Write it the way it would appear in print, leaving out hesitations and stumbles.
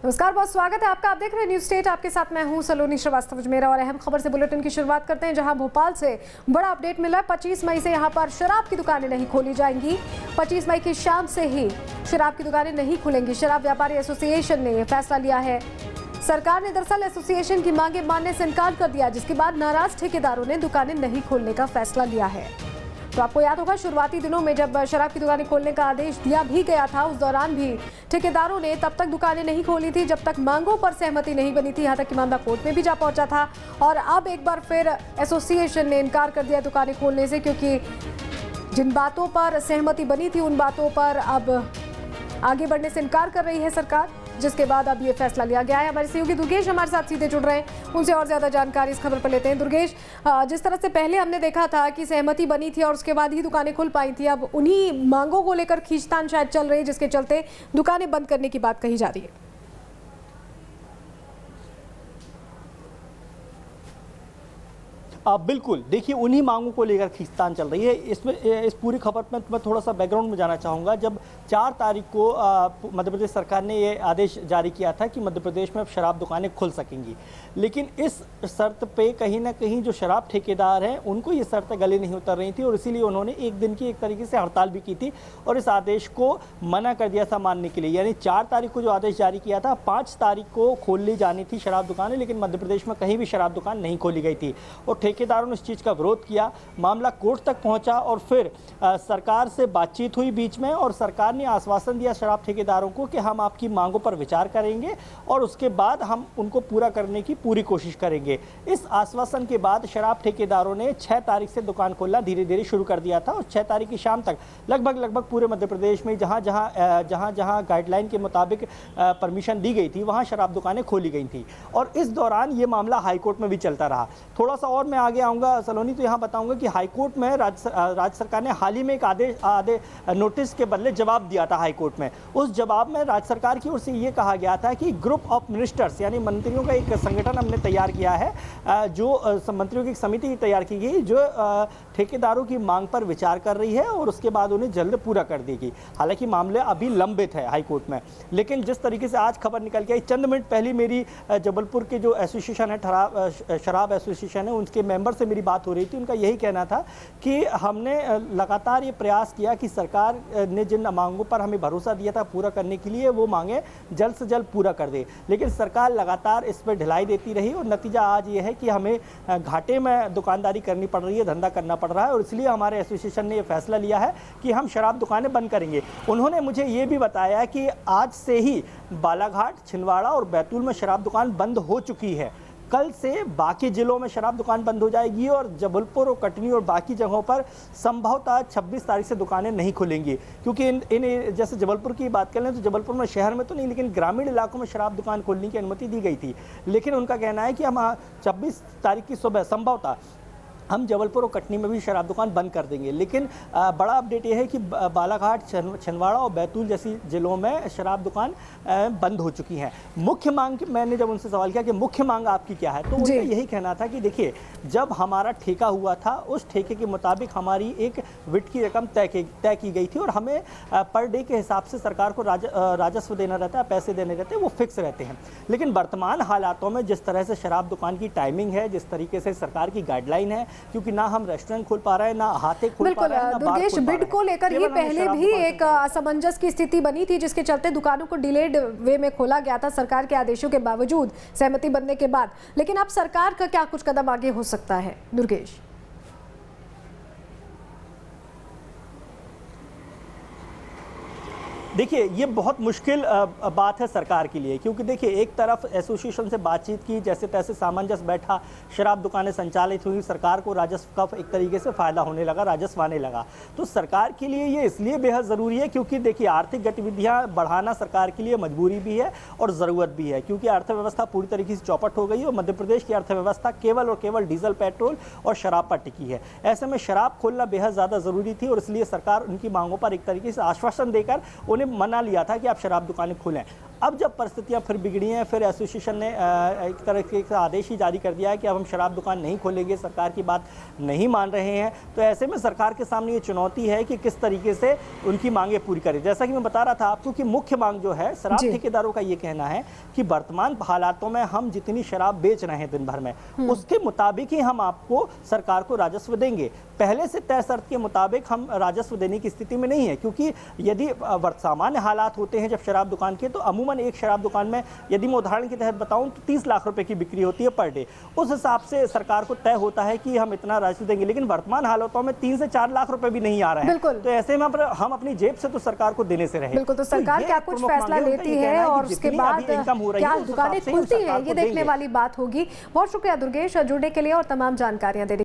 नमस्कार, बहुत स्वागत है आपका। आप देख रहे हैं न्यूज स्टेट। आपके साथ मैं हूं सलोनी श्रीवास्तव अजमेरा और अहम खबर से बुलेटिन की शुरुआत करते हैं, जहां भोपाल से बड़ा अपडेट मिला है। 25 मई से यहां पर शराब की दुकानें नहीं खोली जाएंगी। 25 मई की शाम से ही शराब की दुकानें नहीं खुलेंगी। शराब व्यापारी एसोसिएशन ने यह फैसला लिया है। सरकार ने दरअसल एसोसिएशन की मांगे मानने से इनकार कर दिया, जिसके बाद नाराज ठेकेदारों ने दुकानें नहीं खोलने का फैसला लिया है। तो आपको याद होगा, शुरुआती दिनों में जब शराब की दुकानें खोलने का आदेश दिया भी गया था, उस दौरान भी ठेकेदारों ने तब तक दुकानें नहीं खोली थी जब तक मांगों पर सहमति नहीं बनी थी। यहां तक कि मामला कोर्ट में भी जा पहुंचा था और अब एक बार फिर एसोसिएशन ने इनकार कर दिया दुकानें खोलने से, क्योंकि जिन बातों पर सहमति बनी थी उन बातों पर अब आगे बढ़ने से इनकार कर रही है सरकार, जिसके बाद अब ये फैसला लिया गया है। हमारे सहयोगी दुर्गेश हमारे साथ सीधे जुड़ रहे हैं, उनसे और ज्यादा जानकारी इस खबर पर लेते हैं। दुर्गेश, जिस तरह से पहले हमने देखा था कि सहमति बनी थी और उसके बाद ही दुकानें खुल पाई थी, अब उन्हीं मांगों को लेकर खींचतान शायद चल रही है, जिसके चलते दुकानें बंद करने की बात कही जा रही है। बिल्कुल, देखिए उन्हीं मांगों को लेकर खींचतान चल रही है। इसमें इस पूरी खबर में मैं थोड़ा सा बैकग्राउंड में जाना चाहूँगा। जब 4 तारीख को मध्य प्रदेश सरकार ने ये आदेश जारी किया था कि मध्य प्रदेश में अब शराब दुकानें खुल सकेंगी, लेकिन इस शर्त पे कहीं ना कहीं जो शराब ठेकेदार हैं उनको ये शर्तें गले नहीं उतर रही थी और इसीलिए उन्होंने एक दिन की एक तरीके से हड़ताल भी की थी और इस आदेश को मना कर दिया था मानने के लिए। यानी 4 तारीख को जो आदेश जारी किया था, 5 तारीख को खोल ली जानी थी शराब दुकानें, लेकिन मध्य प्रदेश में कहीं भी शराब दुकान नहीं खोली गई थी और ठेकेदारों ने इस चीज़ का विरोध किया। मामला कोर्ट तक पहुंचा और फिर सरकार से बातचीत हुई बीच में और सरकार ने आश्वासन दिया शराब ठेकेदारों को कि हम आपकी मांगों पर विचार करेंगे और उसके बाद हम उनको पूरा करने की पूरी कोशिश करेंगे। इस आश्वासन के बाद शराब ठेकेदारों ने 6 तारीख से दुकान खोलना धीरे धीरे शुरू कर दिया था और 6 तारीख की शाम तक लगभग पूरे मध्य प्रदेश में जहां जहां गाइडलाइन के मुताबिक परमिशन दी गई थी वहां शराब दुकानें खोली गई थी और इस दौरान ये मामला हाईकोर्ट में भी चलता रहा। थोड़ा सा और मैं आगे आऊँगा सलोनी, तो यहाँ बताऊंगा कि हाईकोर्ट में राज्य सरकार ने हाल ही में एक नोटिस के बदले जवाब दिया था हाईकोर्ट में। उस जवाब में राज्य सरकार की ओर से ये कहा गया था कि ग्रुप ऑफ मिनिस्टर्स यानी मंत्रियों का एक संगठन हमने तैयार किया है, जो मंत्रियों की एक समिति तैयार की गई जो ठेकेदारों की मांग पर विचार कर रही है और उसके बाद उन्हें जल्द पूरा कर देगी। हालांकि मामले अभी लंबित है हाईकोर्ट में, लेकिन जिस तरीके से आज खबर निकल के आई, चंद मिनट पहले मेरी जबलपुर के जो एसोसिएशन है, शराब एसोसिएशन है, उनके मेंबर से मेरी बात हो रही थी। उनका यही कहना था कि हमने लगातार ये प्रयास किया कि सरकार ने जिन मांगों पर हमें भरोसा दिया था पूरा करने के लिए, वो मांगे जल्द से जल्द पूरा कर दे, लेकिन सरकार लगातार इस पर ढिलाई देती रही और नतीजा आज ये है कि हमें घाटे में दुकानदारी करनी पड़ रही है, धंधा करना पड़ रहा है और इसलिए हमारे एसोसिएशन ने ये फैसला लिया है कि हम शराब दुकानें बंद करेंगे। उन्होंने मुझे ये भी बताया कि आज से ही बालाघाट, छिंदवाड़ा और बैतूल में शराब दुकान बंद हो चुकी है। कल से बाकी जिलों में शराब दुकान बंद हो जाएगी और जबलपुर और कटनी और बाकी जगहों पर संभवतः 26 तारीख से दुकानें नहीं खुलेंगी, क्योंकि इन जैसे जबलपुर की बात कर लें तो जबलपुर में शहर में तो नहीं, लेकिन ग्रामीण इलाकों में शराब दुकान खोलने की अनुमति दी गई थी। लेकिन उनका कहना है कि हम 26 तारीख की सुबह संभवतः हम जबलपुर और कटनी में भी शराब दुकान बंद कर देंगे। लेकिन बड़ा अपडेट ये है कि बालाघाट, छिंदवाड़ा और बैतूल जैसी जिलों में शराब दुकान बंद हो चुकी हैं। मुख्य मांग, मैंने जब उनसे सवाल किया कि मुख्य मांग आपकी क्या है, तो उनका यही कहना था कि देखिए, जब हमारा ठेका हुआ था उस ठेके के मुताबिक हमारी एक विट की रकम तय की गई थी और हमें पर डे के हिसाब से सरकार को राजस्व देना रहता है, पैसे देने रहते हैं, वो फिक्स रहते हैं। लेकिन वर्तमान हालातों में जिस तरह से शराब दुकान की टाइमिंग है, जिस तरीके से सरकार की गाइडलाइन है, क्योंकि ना हम रेस्टोरेंट खोल पा रहे हैं, ना हाथे खोल पा रहे हैं, ना बार खोल पा रहे हैं। बिड को लेकर ये पहले भी एक असमंजस की स्थिति बनी थी, जिसके चलते दुकानों को डिलेड वे में खोला गया था सरकार के आदेशों के बावजूद, सहमति बनने के बाद। लेकिन अब सरकार का क्या कुछ कदम आगे हो सकता है, दुर्गेश? देखिए, ये बहुत मुश्किल बात है सरकार के लिए, क्योंकि देखिए, एक तरफ एसोसिएशन से बातचीत की, जैसे तैसे सामंजस्य बैठा, शराब दुकानें संचालित हुई, सरकार को राजस्व का एक तरीके से फायदा होने लगा, राजस्व आने लगा। तो सरकार के लिए ये इसलिए बेहद ज़रूरी है क्योंकि देखिए, आर्थिक गतिविधियाँ बढ़ाना सरकार के लिए मजबूरी भी है और ज़रूरत भी है, क्योंकि अर्थव्यवस्था पूरी तरीके से चौपट हो गई है और मध्य प्रदेश की अर्थव्यवस्था केवल और केवल डीजल, पेट्रोल और शराब पर टिकी है। ऐसे में शराब खोलना बेहद ज़्यादा ज़रूरी थी और इसलिए सरकार उनकी मांगों पर एक तरीके से आश्वासन देकर उन्हें मना लिया था कि आप शराब दुकानें खोलें। अब जब परिस्थितियां फिर बिगड़ी हैं, फिर एसोसिएशन ने एक तरह के आदेश ही जारी कर दिया है कि अब हम शराब दुकान नहीं खोलेंगे, सरकार की बात नहीं मान रहे हैं। तो ऐसे में सरकार के सामने ये चुनौती है कि किस तरीके से उनकी मांगें पूरी करें। जैसा कि मैं बता रहा था आपको कि मुख्य मांग जो है, शराब ठेकेदारों का ये कहना है कि वर्तमान हालातों में हम जितनी शराब बेच रहे हैं दिन भर में, उसके मुताबिक ही हम आपको सरकार को राजस्व देंगे। पहले से तय शर्त के मुताबिक हम राजस्व देने की स्थिति में नहीं है, क्योंकि यदि सामान्य हालात होते हैं जब शराब दुकान के, तो अमूमन एक शराब दुकान में यदि मैं उदाहरण के तहत बताऊं तो 30 लाख रुपए की बिक्री होती है पर डे। उस हिसाब से सरकार को तय होता है कि हम इतना राजस्व देंगे, लेकिन वर्तमान हालातों में 3 से 4 लाख रुपए भी नहीं आ रहे हैं। तो ऐसे में हम अपनी जेब से तो सरकार को देने से रहे। बिल्कुल, तो सरकार क्या कुछ फैसला लेती है और उसके बाद क्या दुकानें खुलती हैं, ये देखने वाली बात होगी। बहुत शुक्रिया दुर्गेश जुड़ने के लिए और तमाम जानकारियां देने